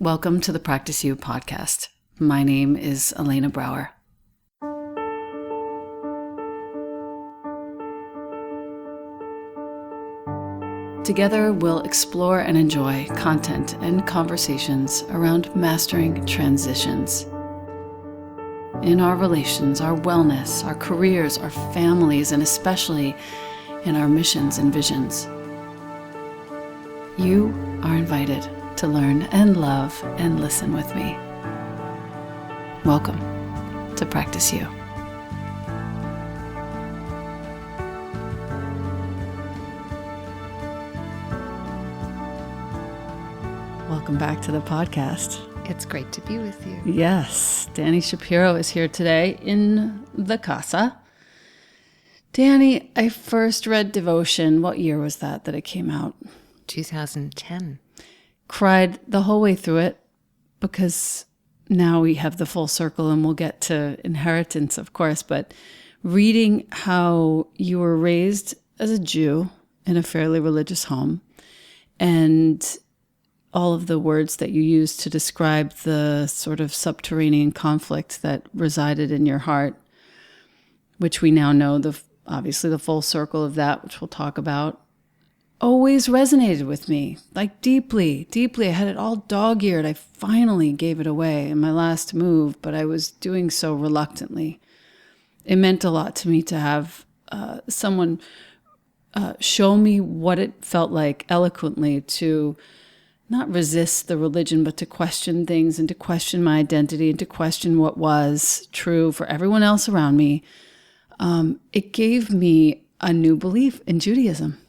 Welcome to the Practice You podcast. My name is Elena Brower. Together, we'll explore and enjoy content and conversations around mastering transitions in our relations, our wellness, our careers, our families, and especially in our missions and visions. You are invited to learn and love and listen with me. Welcome to Practice You. Welcome back to the podcast. It's great to be with you. Yes, Dani Shapiro is here today in the casa. Dani, I first read Devotion. What year was that it came out? 2010. Cried the whole way through it because now we have the full circle and we'll get to Inheritance, of course. But reading how you were raised as a Jew in a fairly religious home and all of the words that you used to describe the sort of subterranean conflict that resided in your heart, which we now know obviously the full circle of that, which we'll talk about, always resonated with me, like deeply, deeply. I had it all dog-eared. I finally gave it away in my last move, but I was doing so reluctantly. It meant a lot to me to have someone show me what it felt like eloquently to not resist the religion, but to question things and to question my identity and to question what was true for everyone else around me. It gave me a new belief in Judaism.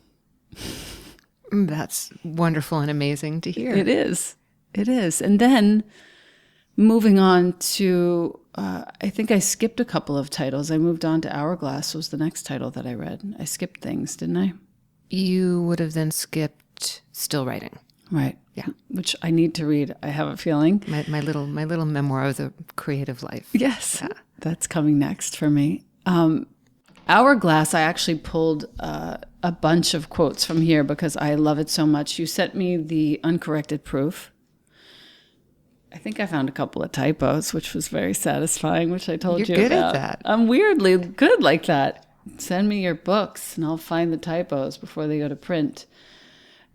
That's wonderful and amazing to hear. It is. It is. And then moving on to, I think I skipped a couple of titles. I moved on to Hourglass was the next title that I read. I skipped things, didn't I? You would have then skipped Still Writing. Right. Yeah. Which I need to read, I have a feeling. My little memoir of the creative life. Yes. Yeah. That's coming next for me. Hourglass, I actually pulled a bunch of quotes from here because I love it so much. You sent me the uncorrected proof. I think I found a couple of typos, which was very satisfying, which I told you about. You're good at that. I'm weirdly good like that. Send me your books and I'll find the typos before they go to print.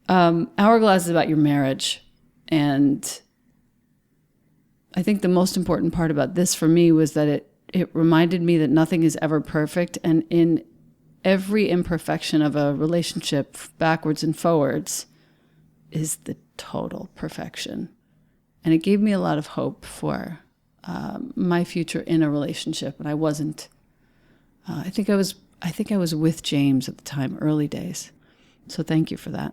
Hourglass is about your marriage. And I think the most important part about this for me was that it reminded me that nothing is ever perfect. And in every imperfection of a relationship, backwards and forwards, is the total perfection. And it gave me a lot of hope for my future in a relationship. And I wasn't, I think I was with James at the time, early days. So thank you for that.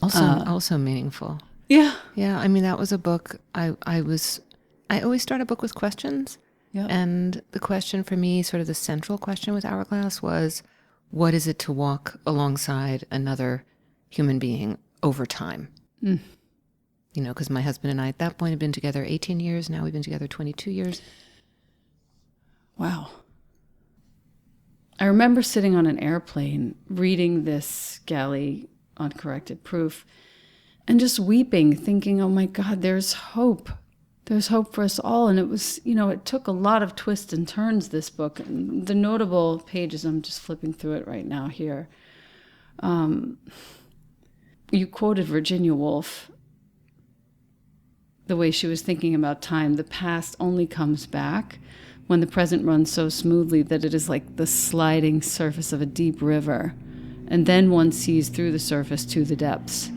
Also meaningful. Yeah. Yeah. I mean, that was a book. I always start a book with questions. Yeah. And the question for me, sort of the central question with Hourglass was, what is it to walk alongside another human being over time? Mm. You know, because my husband and I at that point had been together 18 years. Now we've been together 22 years. Wow. I remember sitting on an airplane reading this galley uncorrected proof and just weeping, thinking, oh my God, there's hope. There's hope for us all. And it was, it took a lot of twists and turns, this book. And the notable pages, I'm just flipping through it right now here. You quoted Virginia Woolf, the way she was thinking about time. The past only comes back when the present runs so smoothly that it is like the sliding surface of a deep river. And then one sees through the surface to the depths.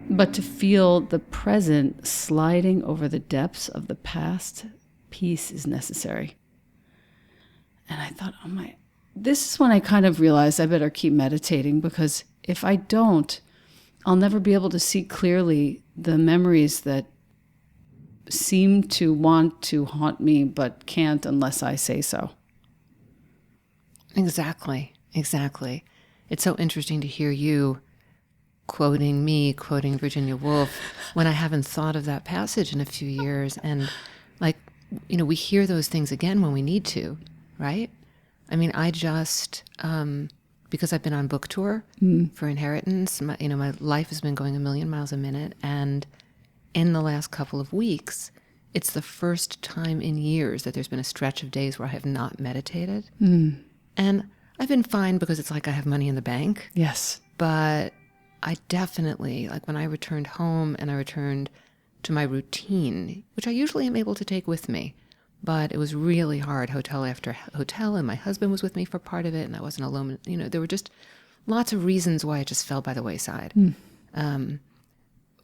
But to feel the present sliding over the depths of the past, peace is necessary. And I thought, this is when I kind of realized I better keep meditating, because if I don't, I'll never be able to see clearly the memories that seem to want to haunt me, but can't unless I say so. Exactly. It's so interesting to hear you quoting Virginia Woolf when I haven't thought of that passage in a few years. And we hear those things again when we need to, right? I mean, I just, because I've been on book tour for Inheritance, my life has been going a million miles a minute. And in the last couple of weeks, it's the first time in years that there's been a stretch of days where I have not meditated. And I've been fine because it's like I have money in the bank. Yes. But I definitely, like when I returned home and I returned to my routine, which I usually am able to take with me, but it was really hard, hotel after hotel, and my husband was with me for part of it, and I wasn't alone. You know, there were just lots of reasons why it just fell by the wayside.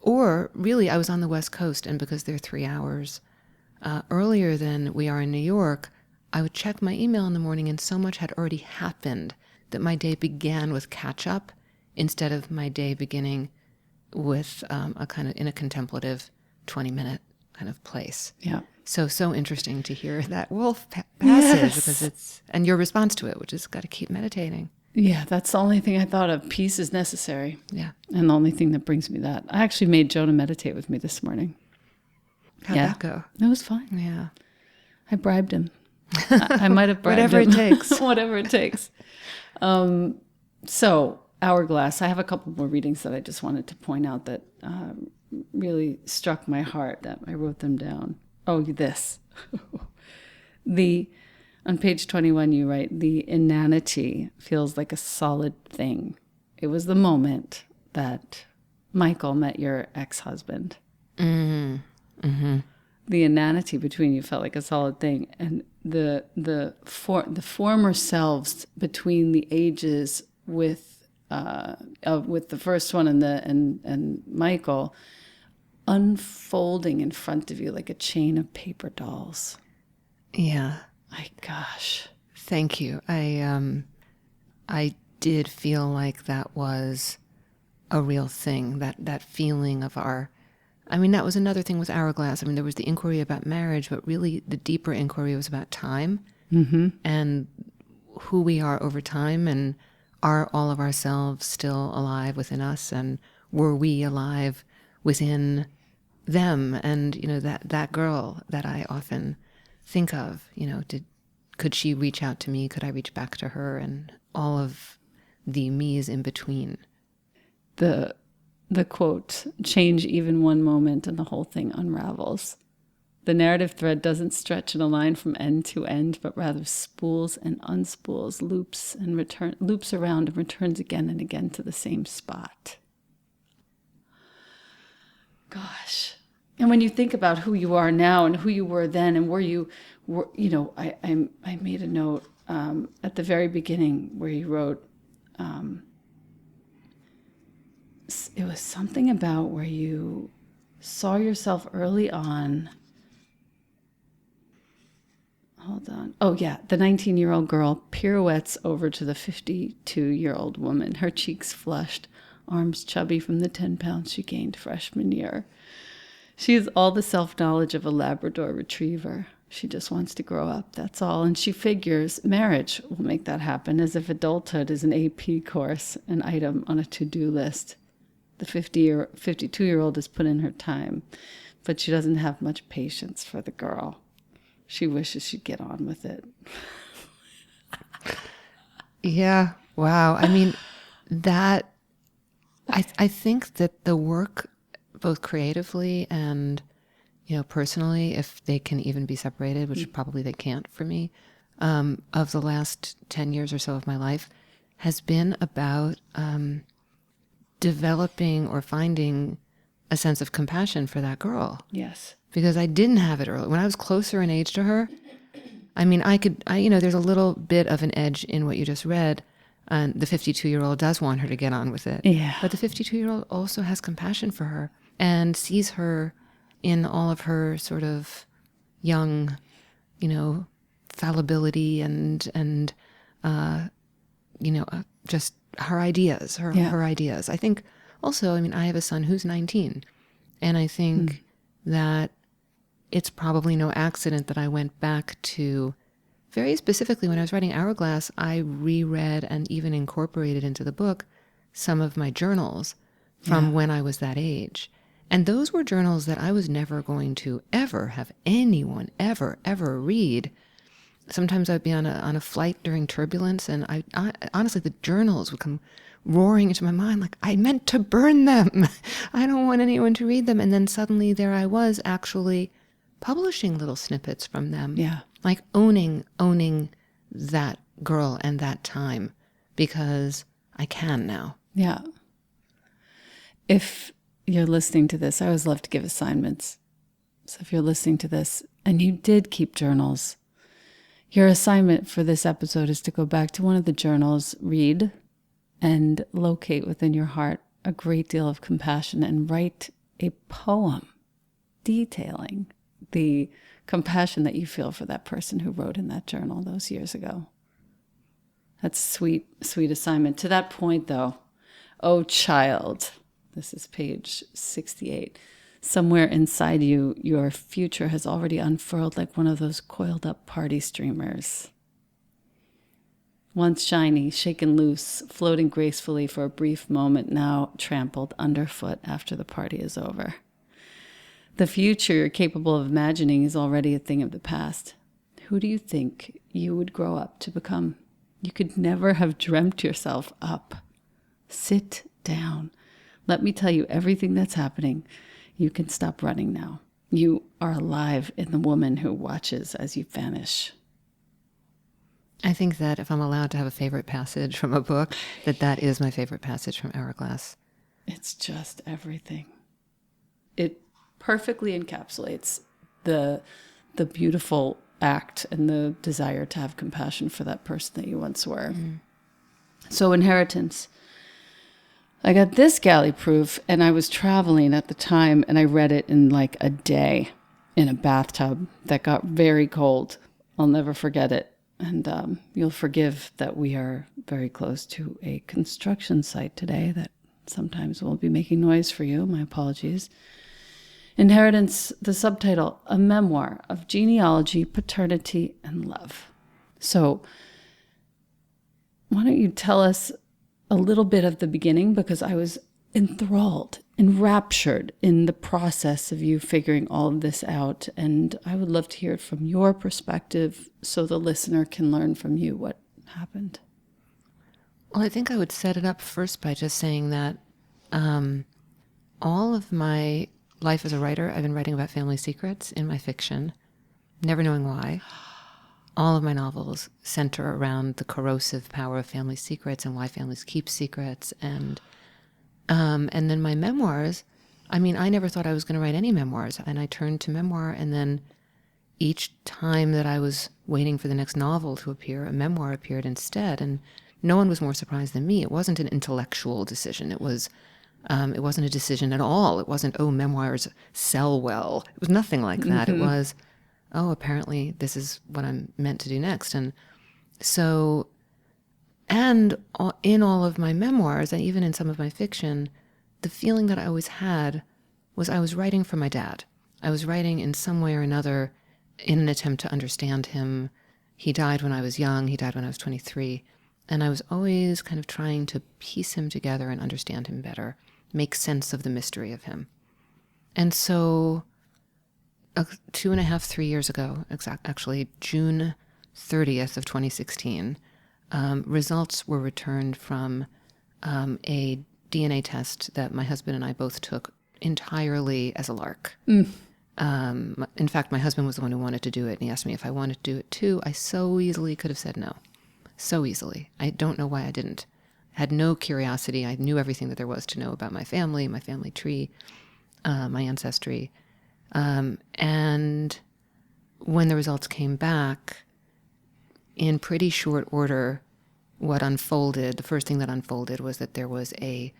Or really, I was on the West Coast, and because they're 3 hours earlier than we are in New York, I would check my email in the morning, and so much had already happened that my day began with catch-up instead of my day beginning with a kind of in a contemplative 20-minute kind of place. Yeah. So interesting to hear that Woolf passage, because it's, and your response to it, which is got to keep meditating. Yeah, that's the only thing I thought of. Peace is necessary. Yeah. And the only thing that brings me that. I actually made Jonah meditate with me this morning. How'd that go? It was fine. Yeah. I bribed him. I might have bribed Whatever him. it takes. Whatever it takes. So, Hourglass. I have a couple more readings that I just wanted to point out that really struck my heart. That I wrote them down. Oh, this. On page 21, you write, the inanity feels like a solid thing. It was the moment that Michael met your ex-husband. The inanity between you felt like a solid thing. And the former selves between the ages with the first one and Michael unfolding in front of you like a chain of paper dolls. Yeah. My gosh. Thank you. I did feel like that was a real thing, that feeling of our, I mean, that was another thing with Hourglass. I mean, there was the inquiry about marriage, but really the deeper inquiry was about time and who we are over time, and are all of ourselves still alive within us, and were we alive within them? And, you know, that girl that I often think of, you know, could she reach out to me? Could I reach back to her? And all of the me's in between. The quote, change even one moment and the whole thing unravels. The narrative thread doesn't stretch in a line from end to end, but rather spools and unspools, loops around and returns again and again to the same spot. Gosh. And when you think about who you are now and who you were then and where you were, you know, I made a note at the very beginning where you wrote, it was something about where you saw yourself early on. Hold on. Oh, yeah. The 19-year-old girl pirouettes over to the 52-year-old woman, her cheeks flushed, arms chubby from the 10 pounds she gained freshman year. She has all the self-knowledge of a Labrador retriever. She just wants to grow up, that's all. And she figures marriage will make that happen, as if adulthood is an AP course, an item on a to-do list. The 52-year-old has put in her time, but she doesn't have much patience for the girl. She wishes she'd get on with it. Yeah. Wow. I mean, that, I think that the work, both creatively and, you know, personally, if they can even be separated, which probably they can't for me, of the last 10 years or so of my life, has been about developing or finding a sense of compassion for that girl. Yes. Because I didn't have it early. When I was closer in age to her, I mean, you know, there's a little bit of an edge in what you just read. And the 52-year-old does want her to get on with it. Yeah. But the 52-year-old also has compassion for her and sees her in all of her sort of young, you know, fallibility and you know, just her ideas, her ideas. I think also, I mean, I have a son who's 19, and I think that it's probably no accident that I went back to, very specifically when I was writing Hourglass, I reread and even incorporated into the book some of my journals from when I was that age. And those were journals that I was never going to ever have anyone ever read. Sometimes I'd be on a flight during turbulence, and I honestly, the journals roaring into my mind, like, I meant to burn them. I don't want anyone to read them. And then suddenly there I was actually publishing little snippets from them. Yeah. Like owning that girl and that time, because I can now. Yeah. If you're listening to this, I always love to give assignments. So if you're listening to this and you did keep journals, your assignment for this episode is to go back to one of the journals, read, and locate within your heart a great deal of compassion and write a poem detailing the compassion that you feel for that person who wrote in that journal those years ago. That's a sweet, sweet assignment. To that point, though, oh, child, this is page 68. Somewhere inside you, your future has already unfurled like one of those coiled up party streamers. Once shiny, shaken loose, floating gracefully for a brief moment, now trampled underfoot after the party is over. The future you're capable of imagining is already a thing of the past. Who do you think you would grow up to become? You could never have dreamt yourself up. Sit down. Let me tell you everything that's happening. You can stop running now. You are alive in the woman who watches as you vanish. I think that if I'm allowed to have a favorite passage from a book, that is my favorite passage from Hourglass. It's just everything. It perfectly encapsulates the beautiful act and the desire to have compassion for that person that you once were. So Inheritance. I got this galley proof, and I was traveling at the time, and I read it in like a day in a bathtub that got very cold. I'll never forget it. And you'll forgive that we are very close to a construction site today that sometimes will be making noise for you. My apologies. Inheritance, the subtitle, a memoir of genealogy, paternity, and love. So why don't you tell us a little bit of the beginning, because I was enthralled, enraptured in the process of you figuring all of this out. And I would love to hear it from your perspective so the listener can learn from you what happened. Well, I think I would set it up first by just saying that all of my life as a writer, I've been writing about family secrets in my fiction, never knowing why. All of my novels center around the corrosive power of family secrets and why families keep secrets. And then my memoirs, I mean, I never thought I was going to write any memoirs. And I turned to memoir, and then each time that I was waiting for the next novel to appear, a memoir appeared instead. And no one was more surprised than me. It wasn't an intellectual decision. It wasn't a decision at all. It wasn't, oh, memoirs sell well. It was nothing like that. It was, oh, apparently this is what I'm meant to do next. And so, and in all of my memoirs, and even in some of my fiction, the feeling that I always had was I was writing for my dad. I was writing in some way or another in an attempt to understand him. He died when I was young. He died when I was 23. And I was always kind of trying to piece him together and understand him better, make sense of the mystery of him. And so 2.5, 3 years ago, actually June 30th of 2016, results were returned from a DNA test that my husband and I both took entirely as a lark. In fact, my husband was the one who wanted to do it, and he asked me if I wanted to do it too. I so easily could have said no. So easily. I don't know why I didn't. Had no curiosity. I knew everything that there was to know about my family tree, my ancestry. And when the results came back, in pretty short order, the first thing that unfolded was that there was a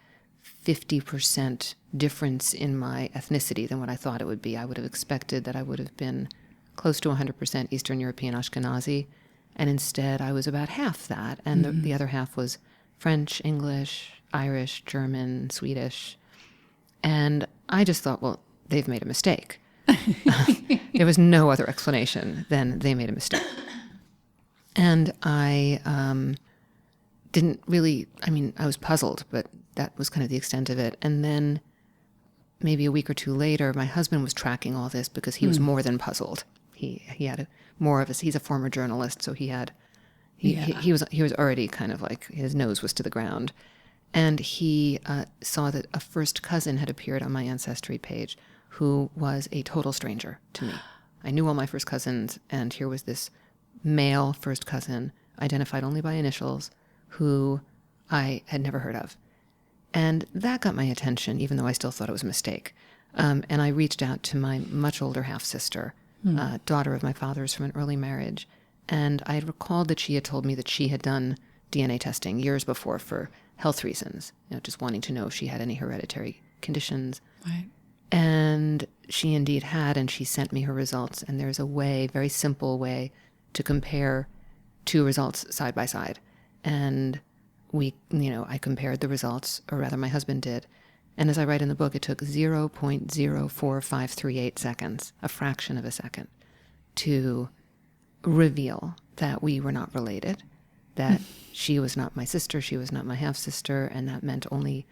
50% difference in my ethnicity than what I thought it would be. I would have expected that I would have been close to 100% Eastern European Ashkenazi, and instead I was about half that, and the other half was French, English, Irish, German, Swedish. And I just thought, well, they've made a mistake. There was no other explanation than they made a mistake. And I didn't really, I was puzzled, but that was kind of the extent of it. And then maybe a week or two later, my husband was tracking all this because he was more than puzzled. He had he's a former journalist, so he was already kind of like, his nose was to the ground. And he saw that a first cousin had appeared on my ancestry page who was a total stranger to me. I knew all my first cousins, and here was this male first cousin, identified only by initials, who I had never heard of. And that got my attention, even though I still thought it was a mistake. And I reached out to my much older half-sister, daughter of my father's from an early marriage. And I recalled that she had told me that she had done DNA testing years before for health reasons, just wanting to know if she had any hereditary conditions. Right. And she indeed had, and she sent me her results. And there's a way, very simple way, to compare two results side by side. And I compared the results, or rather my husband did. And as I write in the book, it took 0.04538 seconds, a fraction of a second, to reveal that we were not related, that she was not my sister, she was not my half-sister, and that meant only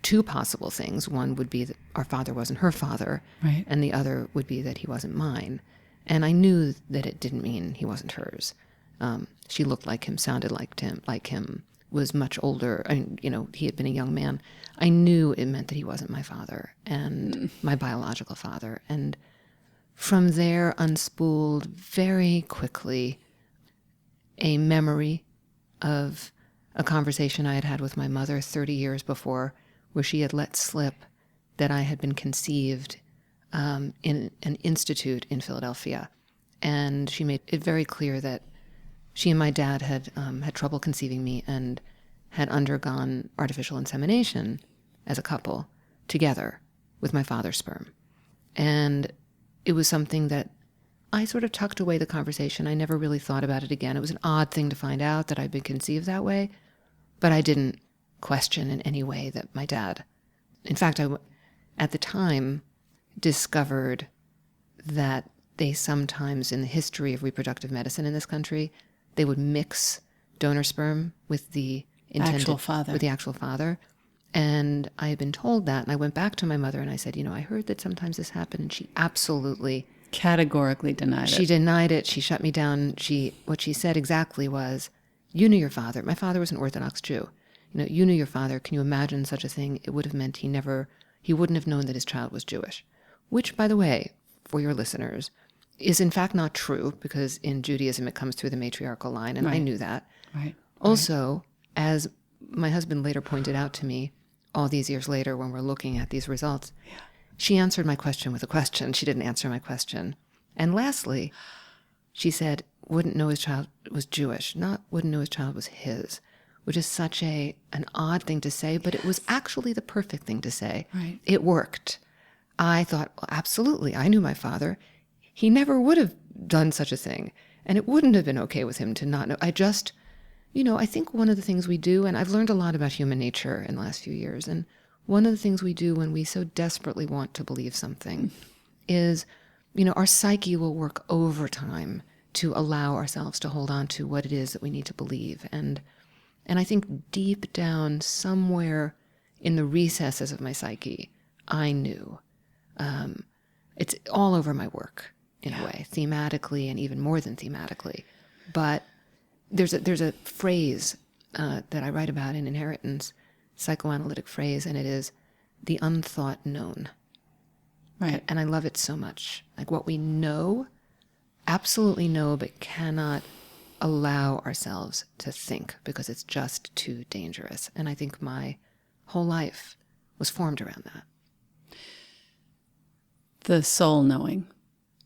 two possible things. One would be that our father wasn't her father, right, and the other would be that he wasn't mine. And I knew that it didn't mean he wasn't hers. She looked like him, sounded like him, was much older. He had been a young man. I knew it meant that he wasn't my father and my biological father. And from there unspooled very quickly a memory of a conversation I had had with my mother 30 years before, where she had let slip that I had been conceived in an institute in Philadelphia. And she made it very clear that she and my dad had trouble conceiving me and had undergone artificial insemination as a couple together with my father's sperm. And it was something that I sort of tucked away the conversation. I never really thought about it again. It was an odd thing to find out that I'd been conceived that way, but I didn't question in any way that my dad... In fact, I, at the time, discovered that they sometimes, in the history of reproductive medicine in this country, they would mix donor sperm with the actual father. And I had been told that, and I went back to my mother and I said, I heard that sometimes this happened, and she absolutely... categorically denied it. She denied it. She shut me down. What she said exactly was, you knew your father. My father was an Orthodox Jew. You knew your father. Can you imagine such a thing? It would have meant he wouldn't have known that his child was Jewish. Which, by the way, for your listeners, is in fact not true, because in Judaism it comes through the matriarchal line, and I knew that. Right. Also, as my husband later pointed out to me, all these years later when we're looking at these results, she answered my question with a question. She didn't answer my question. And lastly, she said, wouldn't know his child was Jewish, not wouldn't know his child was his, which is such an odd thing to say, but it was actually the perfect thing to say. Right. It worked. I thought, well, absolutely, I knew my father. He never would have done such a thing, and it wouldn't have been okay with him to not know. I just, I think one of the things we do, and I've learned a lot about human nature in the last few years, and one of the things we do when we so desperately want to believe something is, our psyche will work overtime to allow ourselves to hold on to what it is that we need to believe. And I think deep down somewhere in the recesses of my psyche, I knew. It's all over my work in a way, thematically and even more than thematically. But there's a phrase that I write about in Inheritance, psychoanalytic phrase, and it is the unthought known. Right. And I love it so much. Like what we know, absolutely know, but cannot allow ourselves to think because it's just too dangerous. And I think my whole life was formed around that. The soul knowing.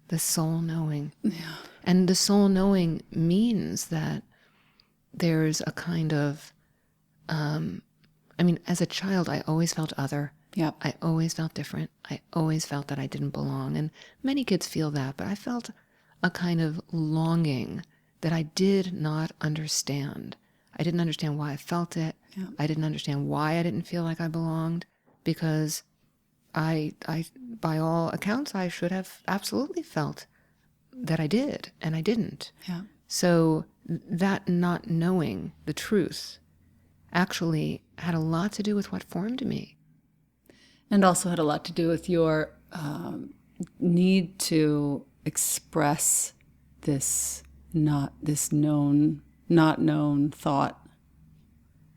The soul knowing. Yeah. And the soul knowing means that there's a kind of, as a child, I always felt other. Yep. I always felt different. I always felt that I didn't belong. And many kids feel that, but I felt a kind of longing that I did not understand. I didn't understand why I felt it. Yep. I didn't understand why I didn't feel like I belonged, because I, by all accounts, I should have absolutely felt that I did, and I didn't. Yeah. So that not knowing the truth actually had a lot to do with what formed me. And also had a lot to do with your need to express this not known thought.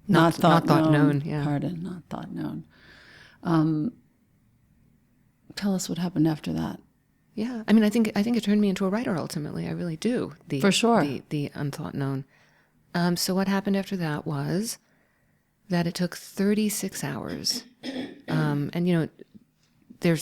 Not thought known. Yeah. Pardon, not thought known. Tell us what happened after that. Yeah. I mean, I think it turned me into a writer ultimately. I really do. For sure. The unthought known. So what happened after that was that it took 36 hours. And, you know, there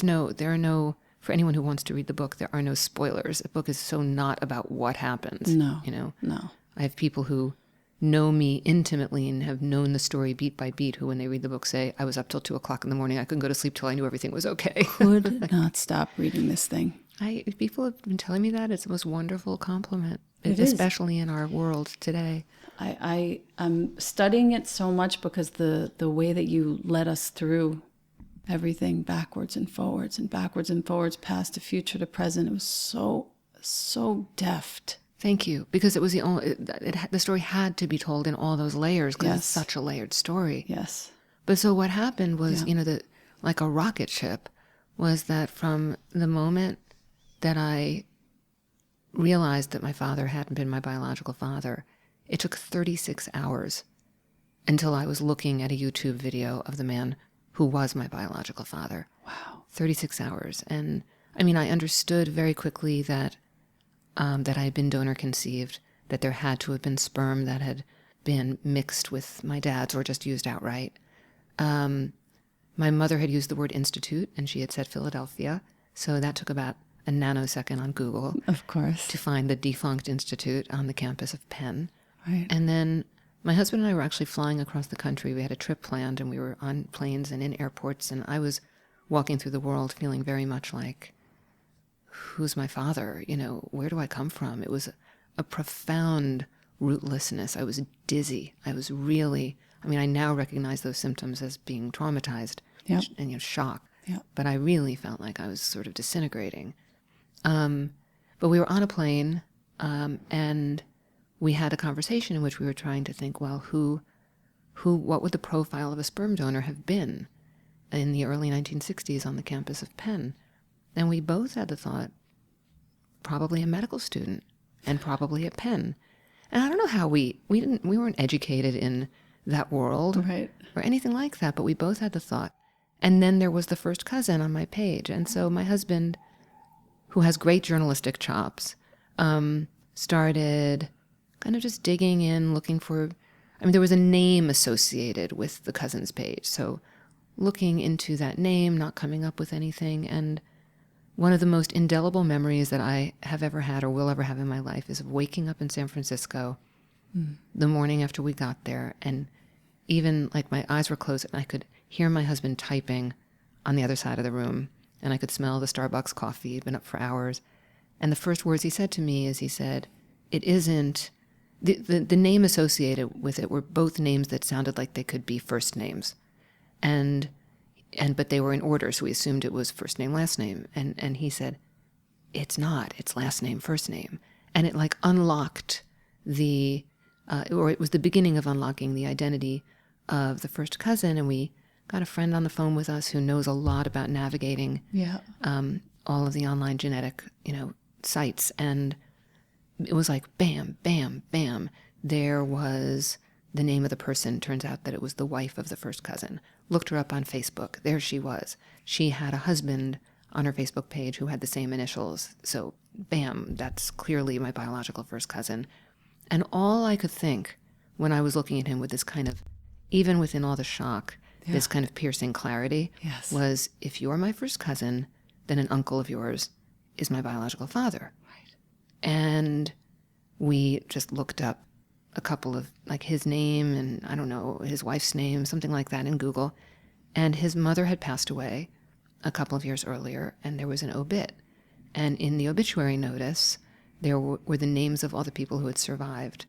are no, for anyone who wants to read the book, there are no spoilers. The book is so not about what happens. No. You know? No. I have people who know me intimately and have known the story beat by beat who, when they read the book, say, I was up till 2:00 in the morning. I couldn't go to sleep till I knew everything was okay. Could not stop reading this thing. People have been telling me that. It's the most wonderful compliment, It is. especially in our world today. I'm studying it so much because the way that you led us through everything backwards and forwards, past to future to present, it was so deft. Thank you, because it was the story had to be told in all those layers because Yes. it's such a layered story. Yes. But so what happened was, you know, like a rocket ship, was that from the moment that I realized that my father hadn't been my biological father, it took 36 hours until I was looking at a YouTube video of the man who was my biological father. Wow. 36 hours. And I mean, I understood very quickly that I had been donor conceived, that there had to have been sperm that had been mixed with my dad's or just used outright. My mother had used the word institute and she had said Philadelphia. So that took about a nanosecond on Google Of course. to find the defunct institute on the campus of Penn. Right. And then my husband and I were actually flying across the country. We had a trip planned and we were on planes and in airports. And I was walking through the world feeling very much like, who's my father? You know, where do I come from? It was a profound rootlessness. I was dizzy. I was really, I mean, I now recognize those symptoms as being traumatized Yep. and, you know, shock. Yep. But I really felt like I was sort of disintegrating. But we were on a plane, and we had a conversation in which we were trying to think, well, what would the profile of a sperm donor have been in the early 1960s on the campus of Penn? And we both had the thought, probably a medical student and probably at Penn. And I don't know how we weren't educated in that world Right. or anything like that, but we both had the thought. And then there was the first cousin on my page. And so my husband, who has great journalistic chops, started kind of just digging in, looking for, I mean, there was a name associated with the cousin's page. So looking into that name, not coming up with anything. And one of the most indelible memories that I have ever had or will ever have in my life is of waking up in San Francisco the morning after we got there. And even like my eyes were closed and I could hear my husband typing on the other side of the room. And I could smell the Starbucks coffee. He'd been up for hours. And the first words he said to me is he said, it isn't, the name associated with it were both names that sounded like they could be first names. But they were in order, so we assumed it was first name, last name. And he said, it's not, it's last name, first name. And it like unlocked or it was the beginning of unlocking the identity of the first cousin. And we got a friend on the phone with us who knows a lot about navigating all of the online genetic, you know, sites. And it was like, bam, bam, bam. There was the name of the person. Turns out that it was the wife of the first cousin. Looked her up on Facebook. There she was. She had a husband on her Facebook page who had the same initials. So, bam, that's clearly my biological first cousin. And all I could think when I was looking at him with this kind of, even within all the shock, this kind of piercing clarity, was, if you're my first cousin, then an uncle of yours is my biological father. Right. And we just looked up a couple of, like, his name and, I don't know, his wife's name, something like that in Google. And his mother had passed away a couple of years earlier, and there was an obit. And in the obituary notice, there were the names of all the people who had survived,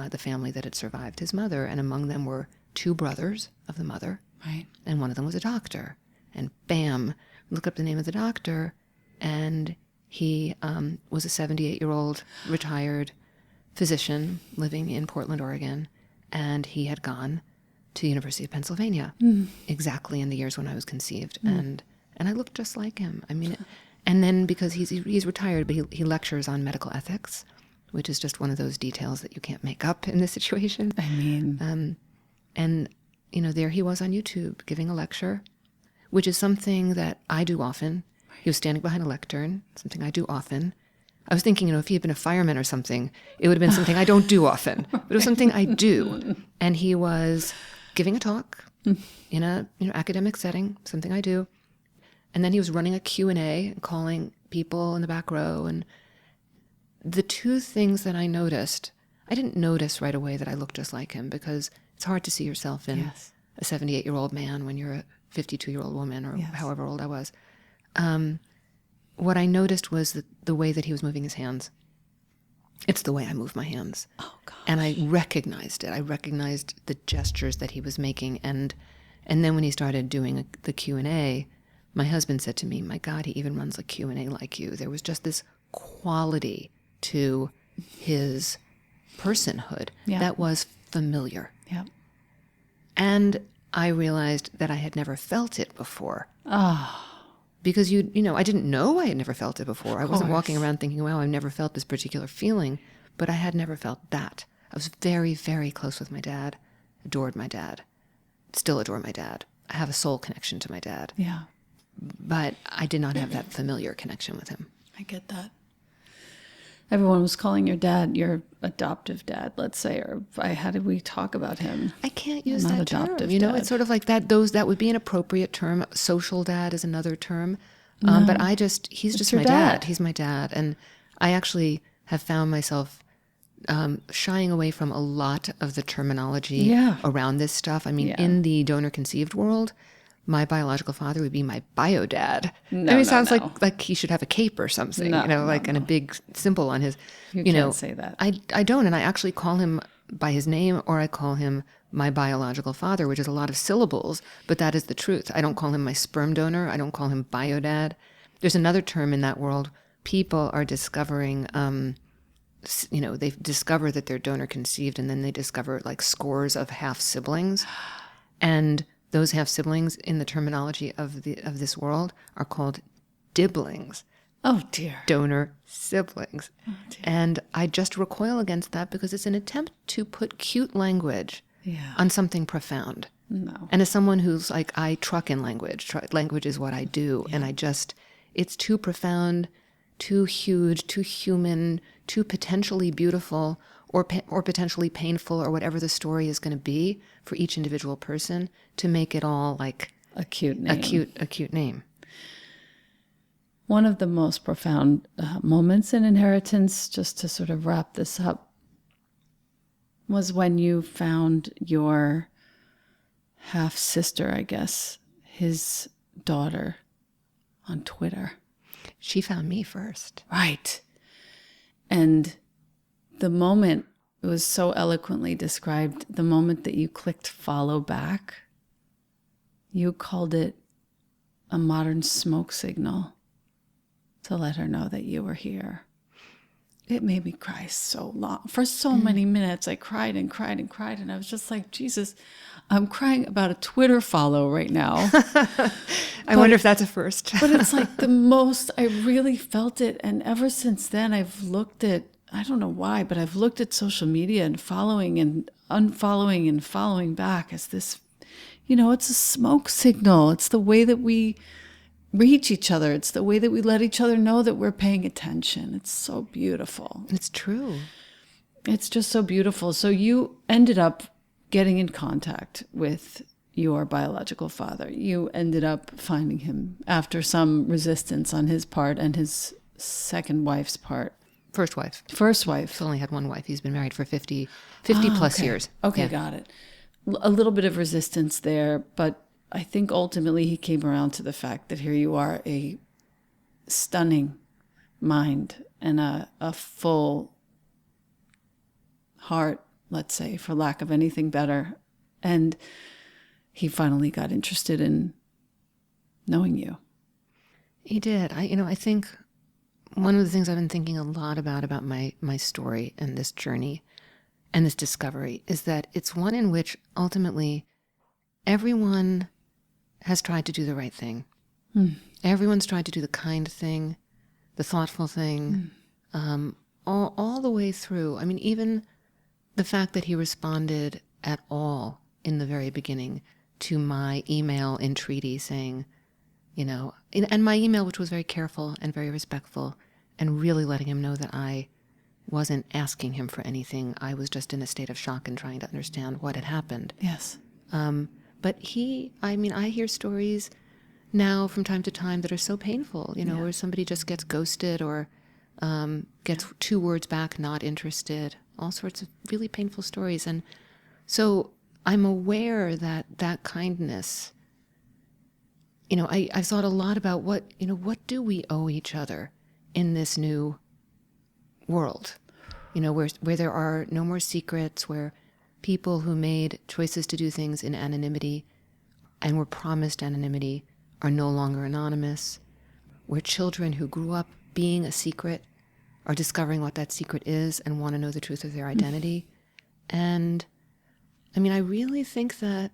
the family that had survived his mother. And among them were 2 brothers of the mother. Right. And one of them was a doctor. And bam, look up the name of the doctor, and he was a 78-year-old retired physician living in Portland, Oregon, and he had gone to the University of Pennsylvania exactly in the years when I was conceived. And I looked just like him. I mean, and then because he's retired, but he lectures on medical ethics, which is just one of those details that you can't make up in this situation. I mean, And, there he was on YouTube giving a lecture, which is something that I do often. He was standing behind a lectern, something I do often. I was thinking, if he had been a fireman or something, it would have been something I don't do often, but it was something I do. And he was giving a talk in a academic setting, something I do. And then he was running a Q&A and calling people in the back row. And the two things that I noticed, I didn't notice right away that I looked just like him, because it's hard to see yourself in a 78-year-old man when you're a 52-year-old woman, or however old I was. What I noticed was the way that he was moving his hands. It's the way I move my hands. Oh, gosh. And I recognized it. I recognized the gestures that he was making. And then when he started doing the Q&A, my husband said to me, my God, he even runs a Q&A like you. There was just this quality to his personhood that was familiar. Yeah. And I realized that I had never felt it before. Oh. Because I didn't know I had never felt it before. I wasn't walking around thinking, wow, I've never felt this particular feeling, but I had never felt that. I was very, very close with my dad, adored my dad, still adore my dad. I have a soul connection to my dad. Yeah. But I did not have that familiar connection with him. I get that. Everyone was calling your dad your adoptive dad, let's say, or how did we talk about him? I can't use that term. Adoptive dad. It's sort of like that. That would be an appropriate term. Social dad is another term. But he's just my dad. He's my dad. And I actually have found myself shying away from a lot of the terminology around this stuff. I mean, in the donor-conceived world, my biological father would be my bio dad. It sounds like he should have a cape or something, and a big symbol on his. You can't say that. I don't, and I actually call him by his name, or I call him my biological father, which is a lot of syllables, but that is the truth. I don't call him my sperm donor. I don't call him bio dad. There's another term in that world. People are discovering, they discover that they're donor conceived, and then they discover like scores of half siblings, and those half siblings in the terminology of this world are called dibblings. Oh dear. Donor siblings. Oh, dear. And I just recoil against that because it's an attempt to put cute language on something profound. No. And as someone who's like, I truck in language. Language is what I do. And it's too profound, too huge, too human, too potentially beautiful, or potentially painful, or whatever the story is going to be for each individual person, to make it all like a cute name. A cute name. One of the most profound moments in Inheritance, just to sort of wrap this up, was when you found your half-sister, I guess, his daughter, on Twitter. She found me first. Right. And the moment, it was so eloquently described, the moment that you clicked follow back, you called it a modern smoke signal to let her know that you were here. It made me cry so long. For so many minutes, I cried and cried and cried. And I was just like, Jesus, I'm crying about a Twitter follow right now. I wonder if that's a first. But it's like the most, I really felt it. And ever since then, I've looked at, I don't know why, but I've looked at social media and following and unfollowing and following back as this, it's a smoke signal. It's the way that we reach each other. It's the way that we let each other know that we're paying attention. It's so beautiful. It's true. It's just so beautiful. So you ended up getting in contact with your biological father. You ended up finding him after some resistance on his part and his second wife's part. First wife. He's only had one wife. He's been married for 50 plus years. Okay, got it. A little bit of resistance there, but I think ultimately he came around to the fact that here you are, a stunning mind and a full heart, let's say, for lack of anything better. And he finally got interested in knowing you. He did. I think one of the things I've been thinking a lot about my story and this journey and this discovery is that it's one in which ultimately everyone has tried to do the right thing. Everyone's tried to do the kind thing, the thoughtful thing, all the way through. I mean, even the fact that he responded at all in the very beginning to my email entreaty saying, and my email, which was very careful and very respectful, and really letting him know that I wasn't asking him for anything. I was just in a state of shock and trying to understand what had happened. Yes. But I hear stories now from time to time that are so painful, where somebody just gets ghosted or gets 2 words back, not interested, all sorts of really painful stories. And so I'm aware that kindness, I've thought a lot about what do we owe each other in this new world, where there are no more secrets, where people who made choices to do things in anonymity and were promised anonymity are no longer anonymous, where children who grew up being a secret are discovering what that secret is and want to know the truth of their identity. And I really think that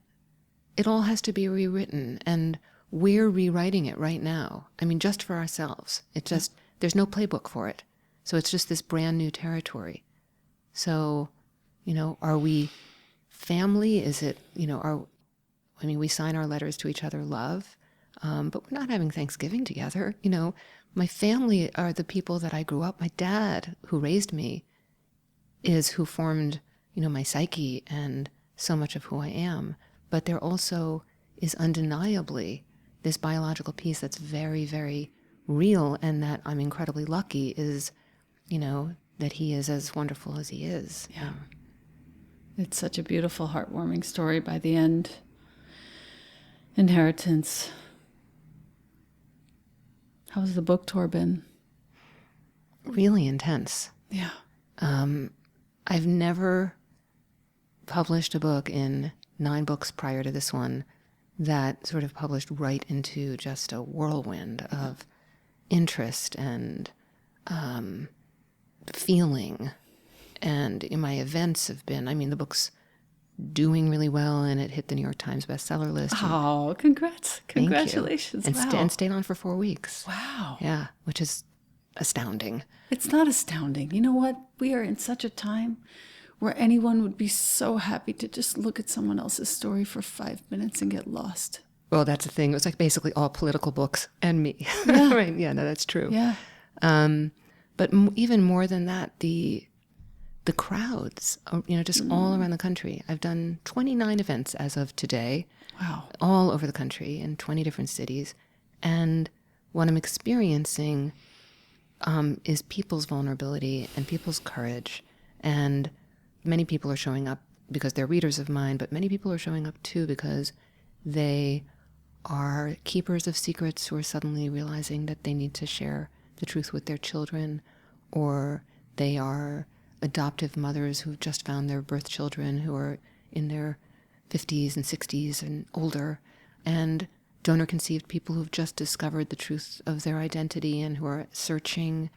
it all has to be rewritten, and we're rewriting it right now. Just for ourselves. There's no playbook for it. So it's just this brand new territory. So, are we family? Is it, we sign our letters to each other, love, but we're not having Thanksgiving together. My family are the people that I grew up. My dad, who raised me, is who formed, my psyche and so much of who I am. But there also is undeniably this biological piece that's very, very real, and that I'm incredibly lucky is, that he is as wonderful as he is. Yeah. It's such a beautiful, heartwarming story by the end. Inheritance. How's the book tour been? Really intense. Yeah. I've never published a book in 9 books prior to this one that sort of published right into just a whirlwind of interest and feeling. And my events have been, the book's doing really well, and it hit the New York Times bestseller list. Oh, congrats. Congratulations. And, wow. And stayed on for 4 weeks. Wow. Yeah, which is astounding. It's not astounding. You know what? We are in such a time where anyone would be so happy to just look at someone else's story for 5 minutes and get lost. Well, that's the thing. It was like basically all political books and me. Yeah. Right. Yeah, no, that's true. Yeah. But even more than that, the crowds, just all around the country. I've done 29 events as of today. Wow. All over the country in 20 different cities. And what I'm experiencing is people's vulnerability and people's courage. And many people are showing up because they're readers of mine, but many people are showing up too because they are keepers of secrets who are suddenly realizing that they need to share the truth with their children, or they are adoptive mothers who've just found their birth children who are in their 50s and 60s and older, and donor-conceived people who've just discovered the truth of their identity and who are searching,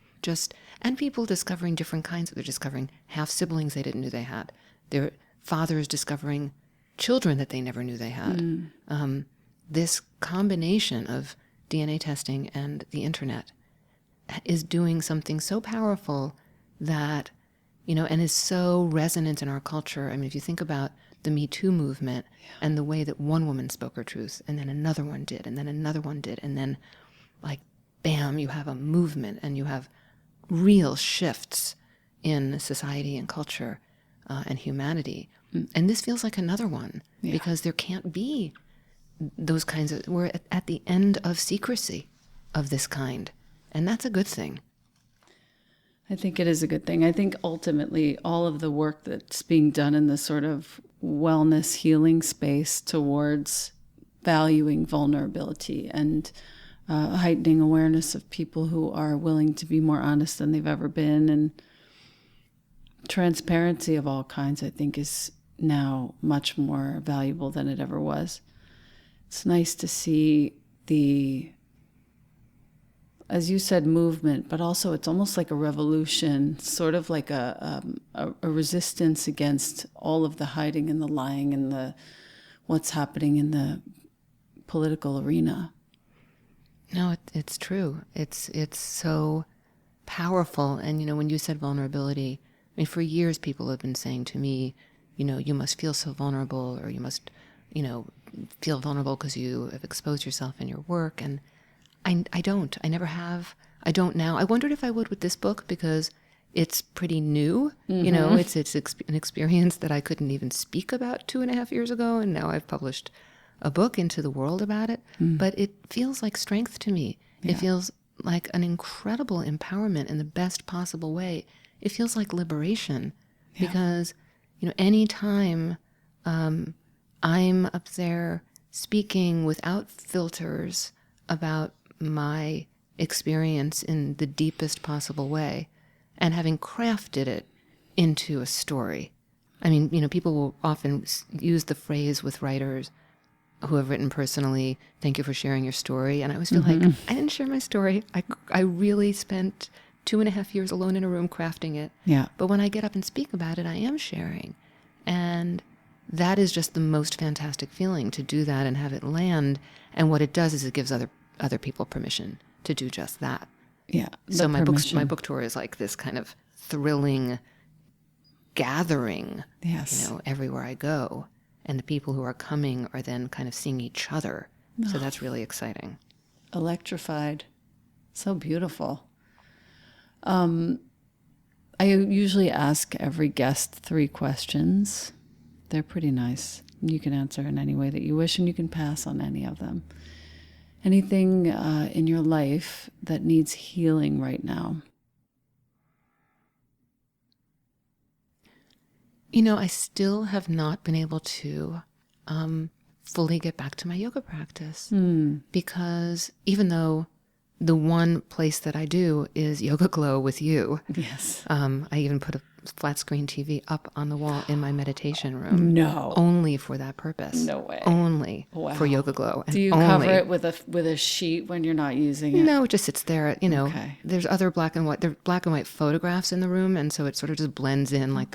and people discovering different kinds. They're discovering half-siblings they didn't know they had. Their fathers discovering children that they never knew they had. This combination of DNA testing and the internet is doing something so powerful that, and is so resonant in our culture. If you think about the Me Too movement and the way that one woman spoke her truth, and then another one did, and then another one did, and then bam, you have a movement and you have real shifts in society and culture and humanity. And this feels like another one because there can't be those kinds of, we're at the end of secrecy of this kind. And that's a good thing. I think it is a good thing. I think ultimately all of the work that's being done in this sort of wellness healing space towards valuing vulnerability and heightening awareness of people who are willing to be more honest than they've ever been, and transparency of all kinds, I think, is now much more valuable than it ever was. It's nice to see the, as you said, movement, but also it's almost like a revolution, sort of like a resistance against all of the hiding and the lying and the what's happening in the political arena. No, it's true. It's so powerful. And, when you said vulnerability, for years people have been saying to me, you must feel so vulnerable, or you must, feel vulnerable because you have exposed yourself in your work. And I don't. I never have. I don't now. I wondered if I would with this book, because it's pretty new. It's an experience that I couldn't even speak about 2.5 years ago, and now I've published a book into the world about it. But it feels like strength to me. It feels like an incredible empowerment in the best possible way. It feels like liberation, because any time I'm up there speaking without filters about my experience in the deepest possible way, and having crafted it into a story. I mean, people will often use the phrase with writers who have written personally, "Thank you for sharing your story." And I always feel like I didn't share my story. I really spent 2.5 years alone in a room crafting it. Yeah. But when I get up and speak about it, I am sharing. And that is just the most fantastic feeling, to do that and have it land. And what it does is it gives other people permission to do just that. Yeah. So my book tour is like this kind of thrilling gathering, Yes. everywhere I go. And the people who are coming are then kind of seeing each other. So that's really exciting. Electrified. So beautiful. I usually ask every guest 3 questions. They're pretty nice. You can answer in any way that you wish, and you can pass on any of them. Anything in your life that needs healing right now? I still have not been able to fully get back to my yoga practice, because even though the one place that I do is Yoga Glow with you, Yes. I even put a flat screen TV up on the wall in my meditation room. No. Only for that purpose. No way. Only Wow. for Yoga Glow. And Do you cover it with a sheet when you're not using it? No, it just sits there. Okay. There's other black and white photographs in the room, and so it sort of just blends in. Like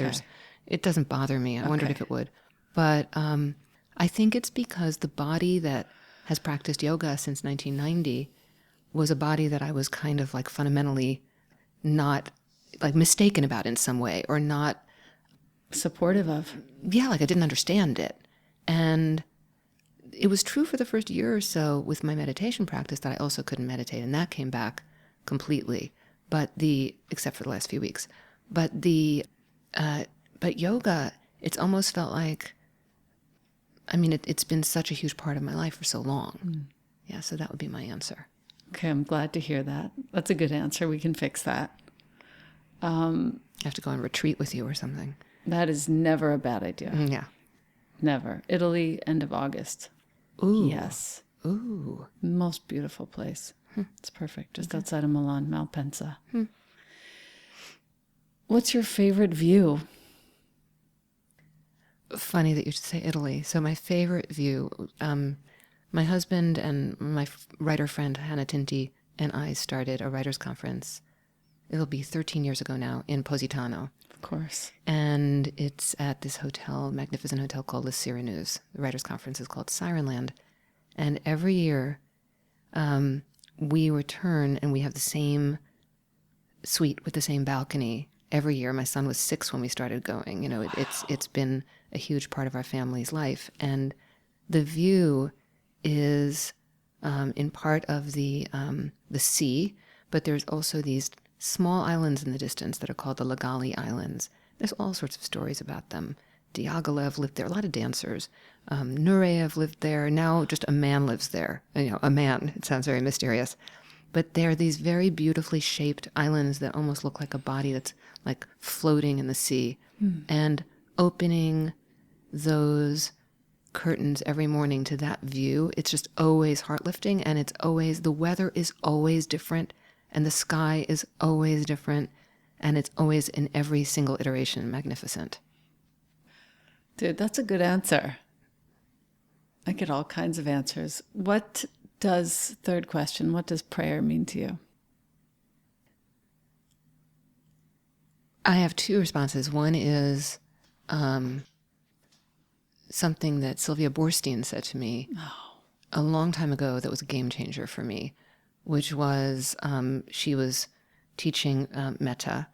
it doesn't bother me. I wondered if it would, but I think it's because the body that has practiced yoga since 1990 was a body that I was kind of like fundamentally not like mistaken about in some way, or not supportive of. Yeah, like I didn't understand it. And it was true for the first year or so with my meditation practice that I also couldn't meditate, and that came back completely. Except for the last few weeks. But yoga, it's almost felt like, it's been such a huge part of my life for so long. Yeah, so that would be my answer. Okay, I'm glad to hear that. That's a good answer. We can fix that. I have to go on retreat with you or something. That is never a bad idea. Yeah. Never. Italy, end of August. Ooh. Yes. Ooh. Most beautiful place. It's perfect. Just outside of Milan, Malpensa. What's your favorite view? Funny that you should say Italy. So my favorite view, my husband and my writer friend Hannah Tinti and I started a writers' conference. It'll be 13 years ago now in Positano. Of course. And it's at this hotel, magnificent hotel called La Sirenuse. The writers' conference is called Sirenland. And every year we return and we have the same suite with the same balcony every year. My son was 6 when we started going. It's been a huge part of our family's life. And the view is in part of the sea, but there's also these small islands in the distance that are called the Lagali Islands. There's all sorts of stories about them. Diaghilev lived there, a lot of dancers. Nureyev lived there. Now just a man lives there. A man. It sounds very mysterious. But they're these very beautifully shaped islands that almost look like a body that's like floating in the sea. And opening those curtains every morning to that view, it's just always heart-lifting, and the weather is always different, and the sky is always different, and it's always in every single iteration magnificent. Dude, that's a good answer. I get all kinds of answers. Third question, what does prayer mean to you? I have 2 responses. One is something that Sylvia Boorstein said to me a long time ago that was a game changer for me, which was she was teaching metta,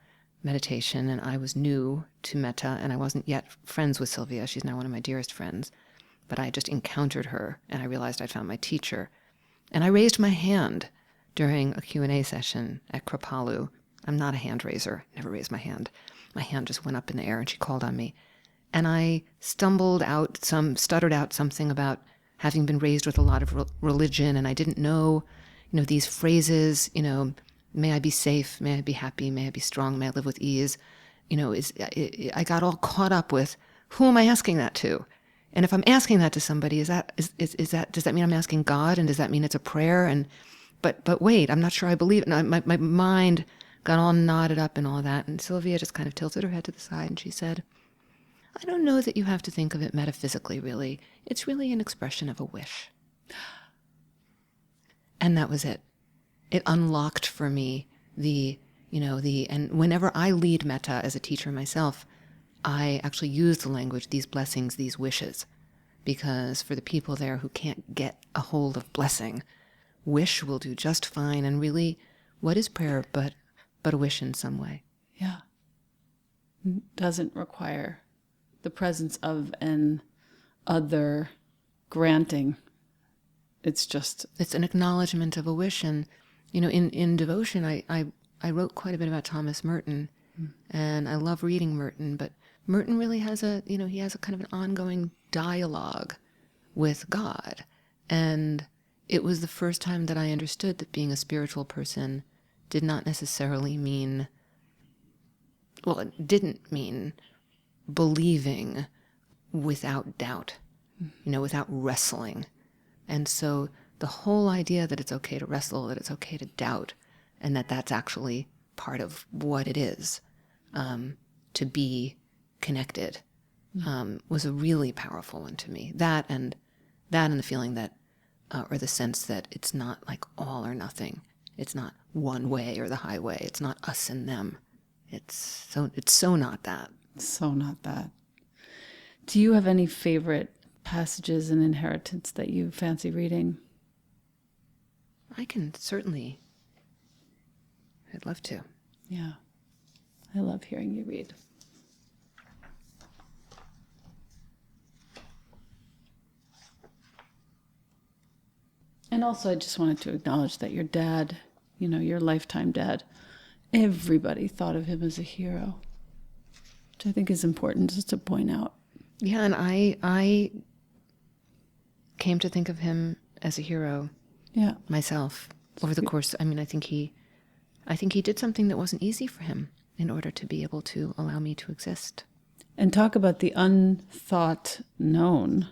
meditation, and I was new to metta, and I wasn't yet friends with Sylvia. She's now one of my dearest friends. But I just encountered her, and I realized I'd found my teacher. And I raised my hand during a Q&A session at Kripalu. I'm not a hand raiser, never raised my hand. My hand just went up in the air, and she called on me. And I stuttered out something about having been raised with a lot of religion, and I didn't know, these phrases, may I be safe, may I be happy, may I be strong, may I live with ease. I got all caught up with, who am I asking that to? And if I'm asking that to somebody, does that mean I'm asking God? And does that mean it's a prayer? But wait, I'm not sure I believe it. And my mind got all knotted up in all that. And Sylvia just kind of tilted her head to the side and she said, I don't know that you have to think of it metaphysically, really. It's really an expression of a wish. And that was it. It unlocked for me and whenever I lead metta as a teacher myself, I actually use the language, these blessings, these wishes, because for the people there who can't get a hold of blessing, wish will do just fine. And really, what is prayer but a wish in some way? Yeah. Doesn't require the presence of an other granting. It's an acknowledgement of a wish. And, in devotion, I wrote quite a bit about Thomas Merton, and I love reading Merton, but Merton really has he has a kind of an ongoing dialogue with God. And it was the first time that I understood that being a spiritual person did not necessarily mean, it didn't mean believing without doubt, without wrestling. And so the whole idea that it's okay to wrestle, that it's okay to doubt, and that that's actually part of what it is, to be connected, was a really powerful one to me. That and the feeling that, or the sense that it's not like all or nothing. It's not one way or the highway. It's not us and them. It's so not that. So not that. Do you have any favorite passages in Inheritance that you fancy reading? I can certainly. I'd love to. Yeah. I love hearing you read. And also, I just wanted to acknowledge that your dad, your lifetime dad, everybody thought of him as a hero, which I think is important just to point out. Yeah, and I came to think of him as a hero myself over the course. I think he did something that wasn't easy for him in order to be able to allow me to exist. And talk about the unthought known.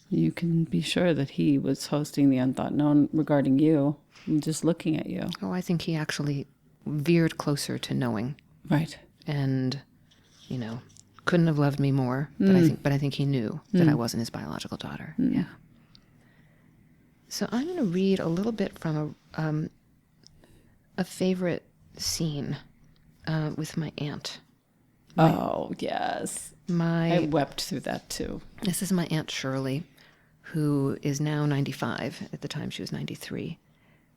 You can be sure that he was hosting the unthought known regarding you, just looking at you. Oh, I think he actually veered closer to knowing. Right. And, couldn't have loved me more, but I think he knew that I wasn't his biological daughter. Yeah. So I'm going to read a little bit from a favorite scene with my aunt. Oh, yes. I wept through that too. This is my Aunt Shirley, who is now 95. At the time, she was 93.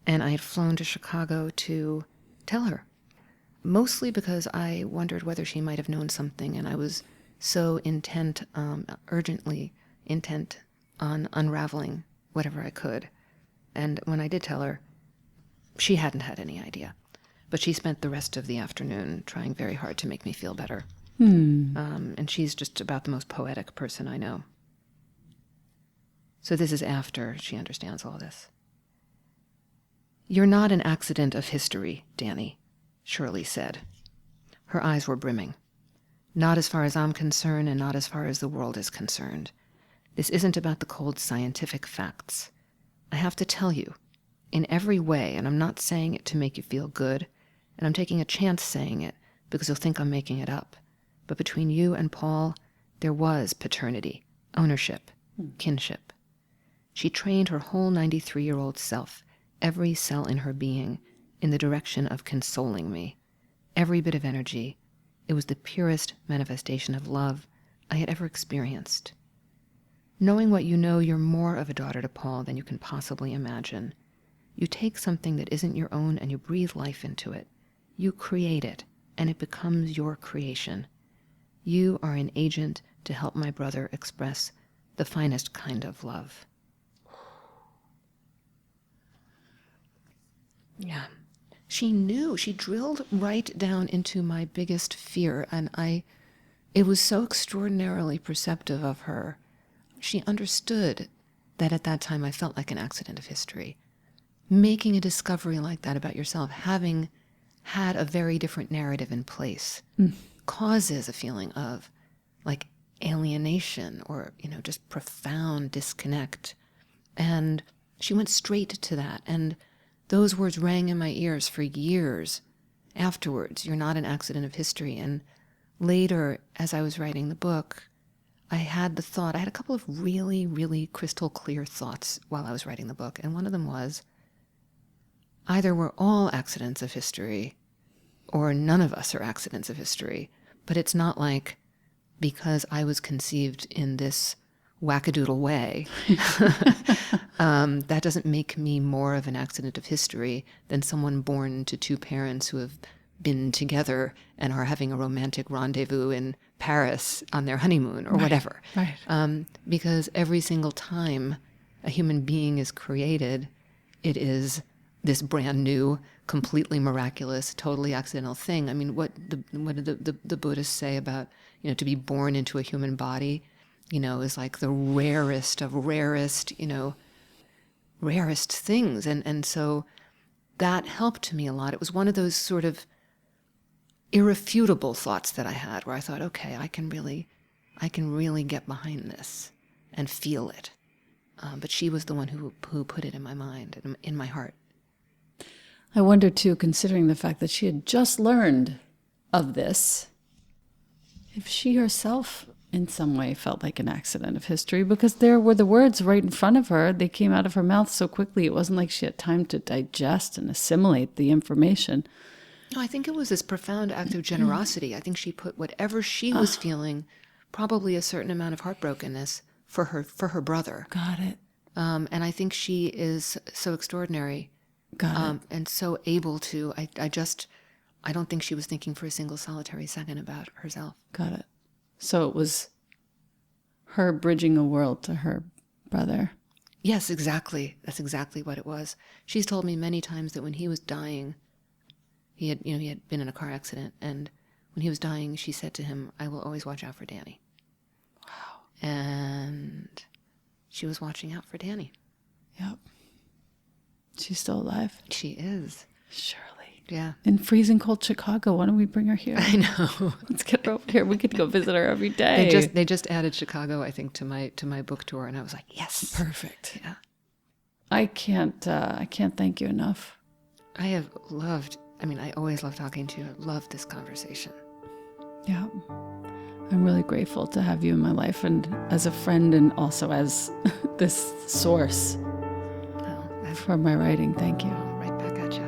And I had flown to Chicago to tell her, mostly because I wondered whether she might have known something, and I was so urgently intent on unraveling whatever I could. And when I did tell her, she hadn't had any idea. But she spent the rest of the afternoon trying very hard to make me feel better. And she's just about the most poetic person I know. So this is after she understands all this. You're not an accident of history, Dani, Shirley said. Her eyes were brimming. Not as far as I'm concerned, and not as far as the world is concerned. This isn't about the cold scientific facts. I have to tell you, in every way, and I'm not saying it to make you feel good, and I'm taking a chance saying it because you'll think I'm making it up. But between you and Paul, there was paternity, ownership, kinship. She trained her whole 93-year-old self, every cell in her being, in the direction of consoling me. Every bit of energy. It was the purest manifestation of love I had ever experienced. Knowing what you know, you're more of a daughter to Paul than you can possibly imagine. You take something that isn't your own and you breathe life into it. You create it, and it becomes your creation. You are an agent to help my brother express the finest kind of love. Yeah. She knew. She drilled right down into my biggest fear, and it was so extraordinarily perceptive of her. She understood that at that time I felt like an accident of history. Making a discovery like that about yourself, having had a very different narrative in place, causes a feeling of like alienation or, just profound disconnect. And she went straight to that. And those words rang in my ears for years afterwards. You're not an accident of history. And later, as I was writing the book, I had a couple of really, really crystal clear thoughts while I was writing the book. And one of them was, either we're all accidents of history or none of us are accidents of history. But it's not like because I was conceived in this wackadoodle way, that doesn't make me more of an accident of history than someone born to two parents who have been together and are having a romantic rendezvous in Paris on their honeymoon or whatever. Right. Because every single time a human being is created, it is this brand new, completely miraculous, totally accidental thing. I mean, what did the Buddhists say about, to be born into a human body, is like the rarest of rarest, rarest things. And so that helped me a lot. It was one of those sort of irrefutable thoughts that I had where I thought, okay, I can really get behind this and feel it. But she was the one who put it in my mind and in my heart. I wonder too, considering the fact that she had just learned of this, if she herself in some way felt like an accident of history, because there were the words right in front of her. They came out of her mouth so quickly. It wasn't like she had time to digest and assimilate the information. No, I think it was this profound act of generosity. I think she put whatever she was feeling, probably a certain amount of heartbrokenness for her brother. Got it. And I think she is so extraordinary. Got it. And so able to, I don't think she was thinking for a single solitary second about herself. Got it. So it was her bridging a world to her brother. Yes, exactly. That's exactly what it was. She's told me many times that when he was dying, he had been in a car accident, and when he was dying, she said to him, "I will always watch out for Dani." Wow. And she was watching out for Dani. Yep. She's still alive. She is. Shirley. Yeah. In freezing cold Chicago. Why don't we bring her here? I know. Let's get her over here. We could go visit her every day. They just added Chicago, I think, to my book tour, and I was like, yes. Perfect. Yeah. I can't thank you enough. I always love talking to you. I love this conversation. Yeah. I'm really grateful to have you in my life, and as a friend and also as this source for my writing. Thank you. Right back at you.